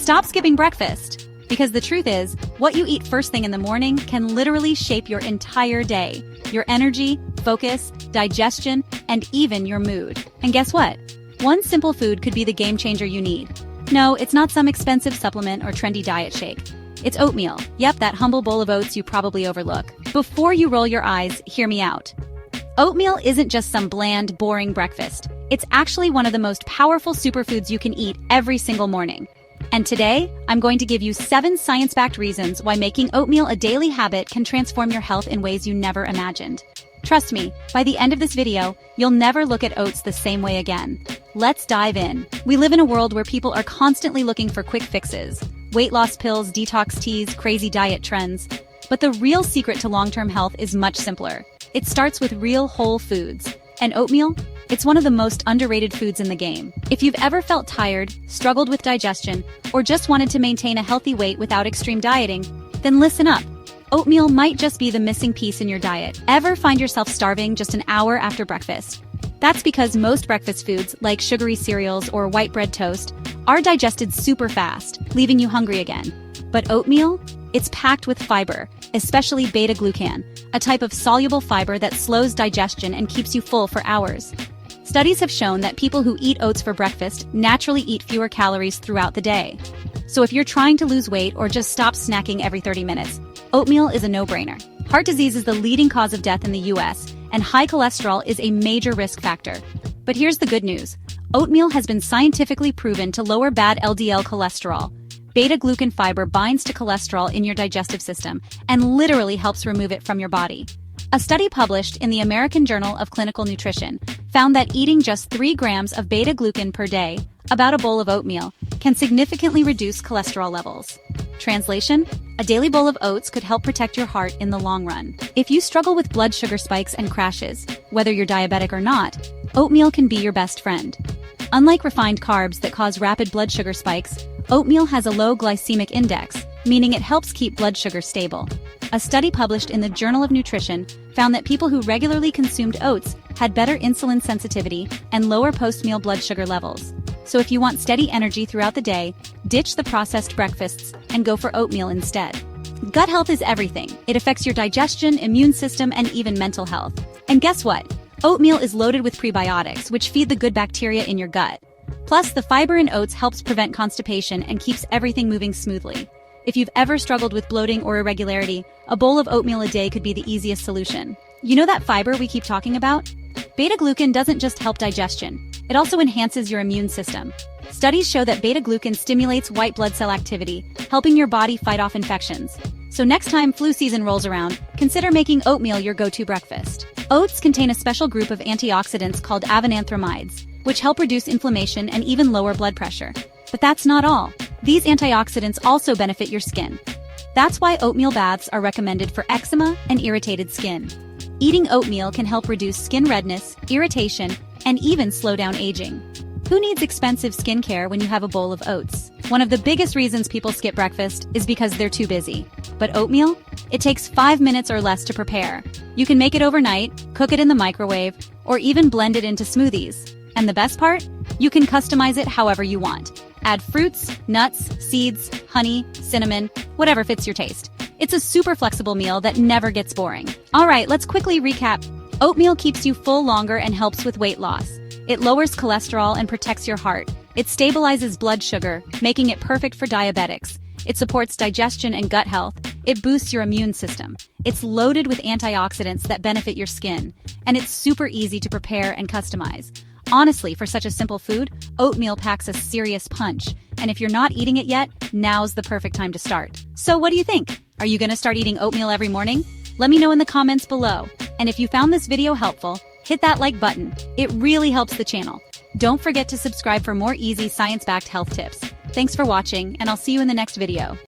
Stop skipping breakfast. Because the truth is, what you eat first thing in the morning can literally shape your entire day. Your energy, focus, digestion, and even your mood. And guess what? One simple food could be the game changer you need. No, it's not some expensive supplement or trendy diet shake. It's oatmeal. Yep, that humble bowl of oats you probably overlook. Before you roll your eyes, hear me out. Oatmeal isn't just some bland, boring breakfast. It's actually one of the most powerful superfoods you can eat every single morning. And today, I'm going to give you 7 science-backed reasons why making oatmeal a daily habit can transform your health in ways you never imagined. Trust me, by the end of this video, you'll never look at oats the same way again. Let's dive in. We live in a world where people are constantly looking for quick fixes. Weight loss pills, detox teas, crazy diet trends. But the real secret to long-term health is much simpler. It starts with real whole foods. And oatmeal? It's one of the most underrated foods in the game. If you've ever felt tired, struggled with digestion, or just wanted to maintain a healthy weight without extreme dieting, then listen up. Oatmeal might just be the missing piece in your diet. Ever find yourself starving just an hour after breakfast? That's because most breakfast foods, like sugary cereals or white bread toast, are digested super fast, leaving you hungry again. But oatmeal? It's packed with fiber, especially beta-glucan, a type of soluble fiber that slows digestion and keeps you full for hours. Studies have shown that people who eat oats for breakfast naturally eat fewer calories throughout the day. So if you're trying to lose weight or just stop snacking every 30 minutes, oatmeal is a no-brainer. Heart disease is the leading cause of death in the US, and high cholesterol is a major risk factor. But here's the good news. Oatmeal has been scientifically proven to lower bad LDL cholesterol. Beta-glucan fiber binds to cholesterol in your digestive system and literally helps remove it from your body. A study published in the American Journal of Clinical Nutrition found that eating just 3 grams of beta-glucan per day, about a bowl of oatmeal, can significantly reduce cholesterol levels. Translation: a daily bowl of oats could help protect your heart in the long run. If you struggle with blood sugar spikes and crashes, whether you're diabetic or not, oatmeal can be your best friend. Unlike refined carbs that cause rapid blood sugar spikes, oatmeal has a low glycemic index, meaning it helps keep blood sugar stable. A study published in the Journal of Nutrition found that people who regularly consumed oats had better insulin sensitivity and lower post-meal blood sugar levels. So if you want steady energy throughout the day, ditch the processed breakfasts and go for oatmeal instead. Gut health is everything. It affects your digestion, immune system, and even mental health. And guess what? Oatmeal is loaded with prebiotics, which feed the good bacteria in your gut. Plus, the fiber in oats helps prevent constipation and keeps everything moving smoothly. If you've ever struggled with bloating or irregularity, a bowl of oatmeal a day could be the easiest solution. You know that fiber we keep talking about? Beta-glucan doesn't just help digestion, it also enhances your immune system. Studies show that beta-glucan stimulates white blood cell activity, helping your body fight off infections. So next time flu season rolls around, consider making oatmeal your go-to breakfast. Oats contain a special group of antioxidants called avenanthramides, which help reduce inflammation and even lower blood pressure. But that's not all. These antioxidants also benefit your skin. That's why oatmeal baths are recommended for eczema and irritated skin. Eating oatmeal can help reduce skin redness, irritation, and even slow down aging. Who needs expensive skincare when you have a bowl of oats? One of the biggest reasons people skip breakfast is because they're too busy. But oatmeal? It takes 5 minutes or less to prepare. You can make it overnight, cook it in the microwave, or even blend it into smoothies. And the best part? You can customize it however you want. Add fruits, nuts, seeds, honey, cinnamon, whatever fits your taste. It's a super flexible meal that never gets boring. Alright, let's quickly recap. Oatmeal keeps you full longer and helps with weight loss. It lowers cholesterol and protects your heart. It stabilizes blood sugar, making it perfect for diabetics. It supports digestion and gut health. It boosts your immune system. It's loaded with antioxidants that benefit your skin. And it's super easy to prepare and customize. Honestly, for such a simple food, oatmeal packs a serious punch. And if you're not eating it yet, now's the perfect time to start. So what do you think? Are you gonna start eating oatmeal every morning? Let me know in the comments below. And if you found this video helpful, hit that like button. It really helps the channel. Don't forget to subscribe for more easy science-backed health tips. Thanks for watching, and I'll see you in the next video.